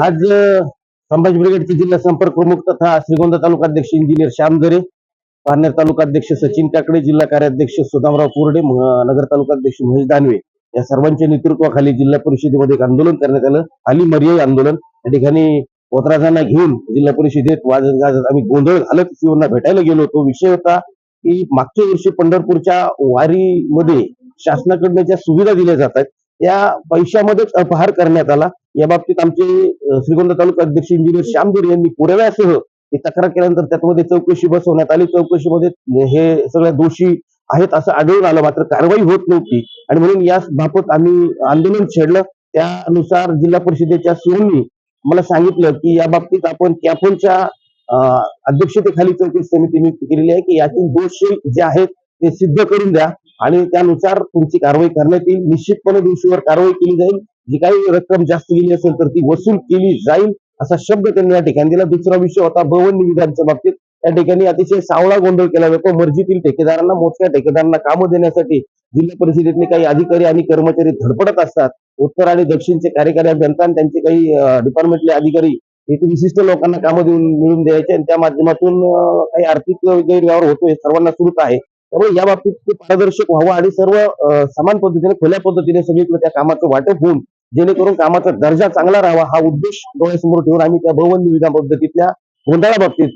आज संभाजी ब्रिगेडचे जिल्हा संपर्क प्रमुख तथा श्रीगोंदा तालुका अध्यक्ष इंजिनियर श्याम दरे, पारनेर तालुका अध्यक्ष सचिन काकडे, जिल्हा कार्याध्यक्ष सुदामराव कोरडे, नगर तालुका अध्यक्ष महेश दानवे या सर्वांच्या नेतृत्वाखाली जिल्हा परिषदेमध्ये एक आंदोलन करण्यात आलं. खाली मर्याई आंदोलन. या ठिकाणी पोतराजांना घेऊन जिल्हा परिषदेत वाजत गाजत आम्ही गोंधळ घालत सीओना भेटायला गेलो. तो विषय होता की मागच्या वर्षी पंढरपूरच्या वारीमध्ये शासनाकडनं ज्या सुविधा दिल्या जातात त्या पैशामध्येच अपहार करण्यात आला. या बाबतीत आमचे श्रीगोंदा तालुका अध्यक्ष इंजिनियर श्याम दरे यांनी पुराव्यासह ही तक्रार केल्यानंतर त्यामध्ये चौकशी बसवण्यात आली. चौकशीमध्ये हे सगळे दोषी आहेत असं आढळून आलं, मात्र कारवाई होत नव्हती आणि म्हणून या बाबत आम्ही आंदोलन छेडलं. त्यानुसार जिल्हा परिषदेच्या सीओनी मला सांगितलं की या बाबतीत आपण कॅफोनच्या अध्यक्षतेखाली चौकशी समिती नियुक्त केलेली आहे की यातील दोष जे आहेत ते सिद्ध करून द्या आणि त्यानुसार तुमची कारवाई करण्यात येईल. निश्चितपणे दोषीवर कारवाई केली जाईल. जी काही रक्कम जास्त गेली असेल तर ती वसूल केली जाईल असा शब्द त्यांनी या ठिकाणी दिला. दुसरा विषय होता भवन निविदांच्या बाबतीत. या ठिकाणी अतिशय सावळा गोंधळ केला जातो. मर्जीतील ठेकेदारांना, मोजक्या ठेकेदारांना कामं देण्यासाठी जिल्हा परिषदेतले काही अधिकारी आणि कर्मचारी धडपडत असतात. उत्तर आणि दक्षिणचे कार्यकारी अभियंता आणि त्यांचे काही डिपार्टमेंटले अधिकारी एक विशिष्ट लोकांना कामं मिळवून द्यायचे आणि त्या माध्यमातून काही आर्थिक गैरव्यवहार होतोय, सर्वांना सुरूच आहे. त्यामुळे या बाबतीत ते पारदर्शक व्हावं आणि सर्व समान पद्धतीने, खुल्या पद्धतीने सगळीकडे त्या कामाचं वाटप होऊन जेणेकरून कामाचा दर्जा चांगला राहावा हा उद्देश डोळ्यासमोर ठेवून आम्ही त्या भवन निविदा पद्धतीतल्या गोंधळाबाबतीत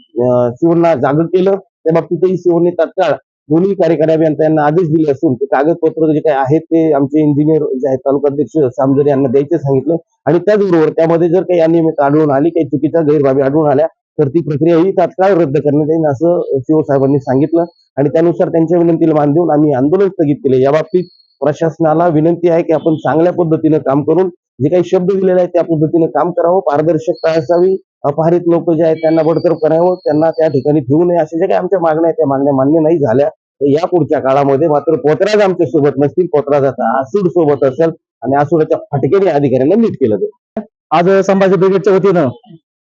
सीओना जागर केलं. त्या बाबतीतही सीओने तात्काळ दोन्ही कार्यकारी अभियंता यांना आदेश दिले असून ते कागदपत्र जे काही आहेत ते आमचे इंजिनियर जे आहेत तालुका अध्यक्ष सामजरे यांना द्यायचे सांगितले आणि त्याचबरोबर त्यामध्ये जर काही अनियमित आढळून आली, काही चुकीच्या गैरबाबी आढळून आल्या तर ती प्रक्रिया ही तात्काळ रद्द करण्यात येईल असं सीओ साहेबांनी सांगितलं आणि त्यानुसार त्यांच्या विनंतीला मान देऊन आम्ही आंदोलन स्थगित केले. या बाबतीत प्रशासनाला विनंती आहे की आपण चांगल्या पद्धतीने काम करून जे काही शब्द दिलेले आहेत त्या पद्धतीने काम करावं, पारदर्शकता असावी, अपहरित लोक जे आहेत त्यांना बडतर्फ करावं, त्यांना त्या ठिकाणी ठेवू नये, अशा ज्या काही आमच्या मागण्या आहेत त्या मागण्या मान्य नाही झाल्या तर या पुढच्या काळामध्ये मात्र पोतराज आमच्या सोबत नसतील, पोतराजाचा आसूड सोबत असेल आणि आसूडाच्या फटकेने अधिकाऱ्यांना नीट केलं जाईल. आज संभाजी ब्रिगेडच्या वतीनं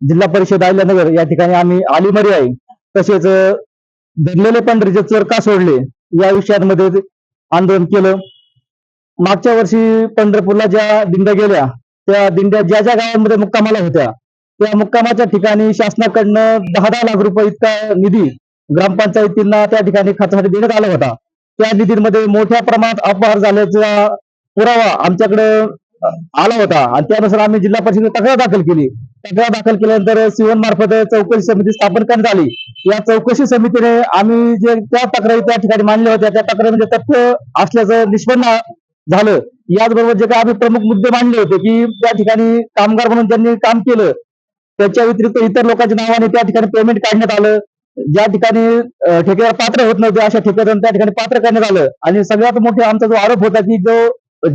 जिल्हा परिषद अहिल्यानगर या ठिकाणी आम्ही आलीमरी आहे तसेच धरलेले पंढरीचे चोर का सोडले या विषयांमध्ये आंदोलन केलं. मागच्या वर्षी पंढरपूरला ज्या दिंड्या गेल्या त्या दिंड्या ज्या ज्या गावांमध्ये मुक्कामाला होत्या त्या मुक्कामाच्या ठिकाणी शासनाकडनं 10-10 लाख रुपये इतका निधी ग्रामपंचायतींना त्या ठिकाणी खर्चासाठी देण्यात आला होता. त्या निधीमध्ये मोठ्या प्रमाणात अपहार झाल्याचा पुरावा आमच्याकडे आला होता आणि त्यानुसार आम्ही जिल्हा परिषदेत तक्रार दाखल केली. तक्रार दाखल केल्यानंतर सीओन मार्फत चौकशी समिती स्थापन करण्यात आली. या चौकशी समितीने आम्ही जे त्या तक्रारी त्या ठिकाणी मांडल्या होत्या त्या तक्रारीमध्ये तथ्य असल्याचं निष्पन्न झालं. याचबरोबर जे काही आम्ही प्रमुख मुद्दे मांडले होते की त्या ठिकाणी कामगार म्हणून ज्यांनी काम केलं त्याच्या व्यतिरिक्त इतर लोकांच्या नावाने त्या ठिकाणी पेमेंट काढण्यात आलं. ज्या ठिकाणी ठेकेदार पात्र होत नव्हते अशा ठेकेदारांना त्या ठिकाणी पात्र करण्यात आलं आणि सगळ्यात मोठा आमचा जो आरोप होता की जो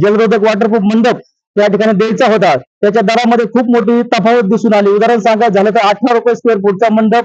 जलरोधक वॉटरप्रूफ मंडप त्या ठिकाणी द्यायचा होता त्याच्या दरामध्ये खूप मोठी तफावत दिसून आली. उदाहरण सांगायचं झालं तर 18 रुपये स्क्वेअर फूटचा मंडप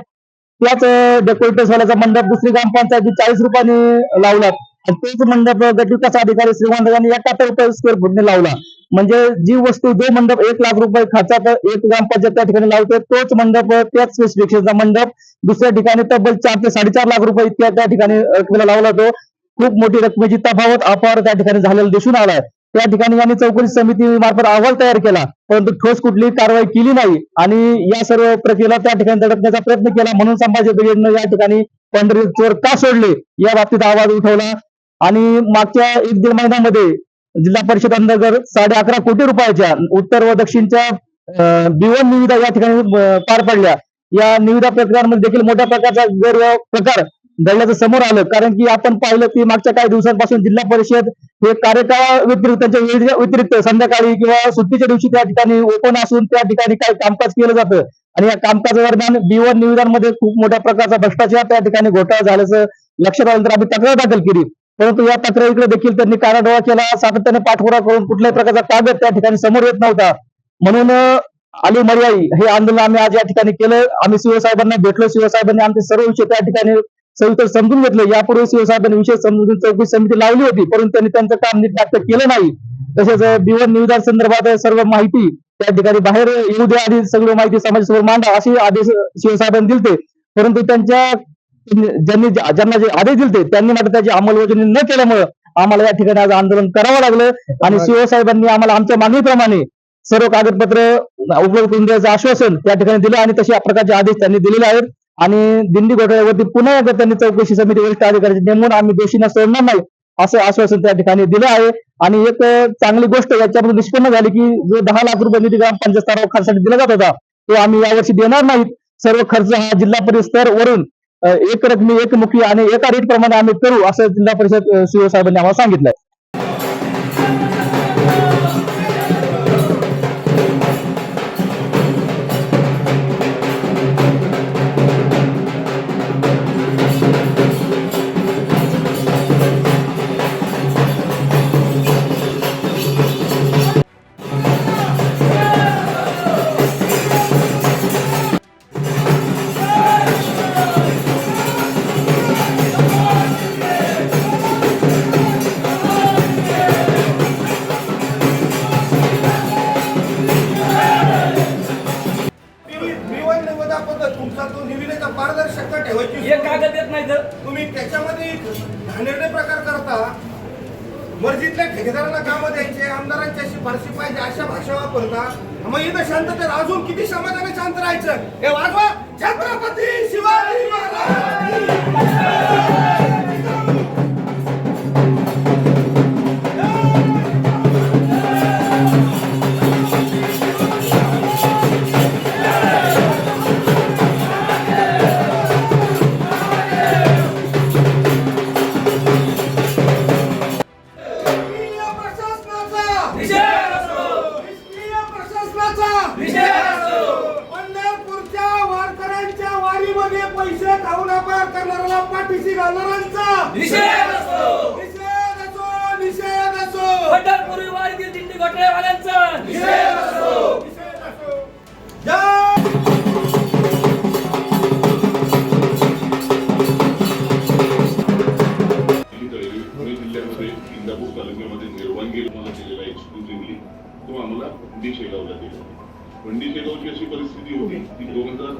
त्याच डेकोरेटर्स वाल्याचा मंडप दुसरी ग्रामपंचायती 40 रुपयाने लावला आणि तोच मंडप गटविकास अधिकारी श्रीगोंदा यांनी 71 रुपये स्क्वेअर फूटने लावला. म्हणजे जी वस्तू जो मंडप 1 लाख रुपये खर्चात एक ग्रामपंचायत त्या ठिकाणी लावते तोच मंडप त्याच स्पेसिफिकेशनचा मंडप दुसऱ्या ठिकाणी तब्बल 4 ते 4.5 लाख रुपये इतक्या त्या ठिकाणी रकमेला लावला. तो खूप मोठी रकमेची तफावत अपहार त्या ठिकाणी झालेला दिसून आलाय. त्या ठिकाणी यांनी चौकशी समिती मार्फत अहवाल तयार केला परंतु ठोस कुठलीही कारवाई केली नाही आणि या सर्व प्रक्रियेला त्या ठिकाणी दडपण्याचा प्रयत्न केला. म्हणून संभाजी ब्रिगेडनं या ठिकाणी पंढरी चोर का सोडले या बाबतीत आवाज उठवला आणि मागच्या 1-1.5 महिन्यामध्ये जिल्हा परिषद अंतर्गत 11.5 कोटी रुपयाच्या उत्तर व दक्षिणच्या B1 निविदा या ठिकाणी पार पडल्या. या निविदा प्रक्रियांमध्ये देखील मोठ्या प्रकारचा गैरप्रकार घडल्याचं समोर आलं. कारण की आपण पाहिलं की मागच्या काही दिवसांपासून जिल्हा परिषद हे कार्यकाळ व्यतिरिक्त त्यांच्या वेळेच्या व्यतिरिक्त संध्याकाळी किंवा सुट्टीच्या दिवशी त्या ठिकाणी ओपन असून त्या ठिकाणी काही कामकाज केलं जातं आणि या कामकाजादरम्यान B1 निविदांमध्ये खूप मोठ्या प्रकारचा भ्रष्टाचार त्या ठिकाणी घोटाळा झाल्याचं लक्षात आल्यानंतर आम्ही तक्रार दाखल केली. परंतु या तक्रारीकडे देखील त्यांनी कानाडोळा केला. सातत्याने पाठपुरावा करून कुठल्याही प्रकारचा कागद त्या ठिकाणी समोर येत नव्हता. म्हणून आली मर्याई हे आंदोलन आम्ही आज या ठिकाणी केलं. आम्ही शिवसाहेबांना भेटलो. शिवसाहेबांनी आमचे सर्व विषय त्या ठिकाणी सविस्तर समजून घेतले. यापूर्वी शिवसाहेबांनी विषय समजून चौकशी समिती लावली होती, परंतु त्यांनी त्यांचं काम नीटनाटक केलं नाही. तसेच B1 निविदा संदर्भात सर्व माहिती त्या ठिकाणी बाहेर येऊ द्या आणि सगळी माहिती समाजासमोर मांडा असे आदेश शिवसाहेबांनी दिलते. परंतु ज्यांना जे आदेश दिलते त्यांनी मात्र त्याची अंमलबजावणी न केल्यामुळे आम्हाला या ठिकाणी आज आंदोलन करावं लागलं. आणि शिवसाहेबांनी आम्हाला आमच्या मागणीप्रमाणे सर्व कागदपत्र उपलब्ध करून द्यायचं आश्वासन त्या ठिकाणी दिलं आणि तशा प्रकारचे आदेश त्यांनी दिलेले आहेत. आणि दिंडी घोटाळ्यावरती पुन्हा एकदा त्यांनी चौकशी समिती वरिष्ठ अधिकारी नेमून आम्ही दोषींना सोडणार नाही असं आश्वासन त्या ठिकाणी दिलं आहे. आणि एक चांगली गोष्ट याच्यामध्ये निष्पन्न झाली की जो 10 लाख रुपये निधी ग्रामपंचायत स्तरावर खर्चासाठी दिला जात होता तो आम्ही यावर्षी देणार नाहीत. सर्व खर्च हा जिल्हा परिषद स्तर वरून एक रकमी एकमुखी आणि एका रेट प्रमाणे आम्ही करू असं जिल्हा परिषद शिवसाहेबांनी आम्हाला सांगितलंय. B1 निविदा पद्धत तुमचा तो निविदेचा पारदर्शकता ठेवायची एक कागद येत नाही तर तुम्ही त्याच्यामध्ये घाणेरडे प्रकार करता. मर्जीतल्या ठेकेदारांना कामं द्यायचे, आमदारांच्या शिफारशी पाहिजे अशा भाषा वापरता. मग इथं शांततेत अजून किती समाजाने शांत राहायचं? हे वाजवा छत्रपती शिवाजी महाराज. पंढरपूरच्या वारकऱ्यांच्या वारीमध्ये पैसे खाऊन अपार करणाऱ्याला पाठीशी घालणाऱ्यांचा निषेध असो. पंढरपूर वारीतील दिंडी घोटाळेवाल्यांचा निषेध असो. जय पुणे जिल्ह्यामध्ये इंदापूर तालुक्यामध्ये निर्वांगी मला दिलेला एक्सक्लुझिव्हली तो आम्हाला शेगावला दिला. शेगावची अशी परिस्थिती होती की 2000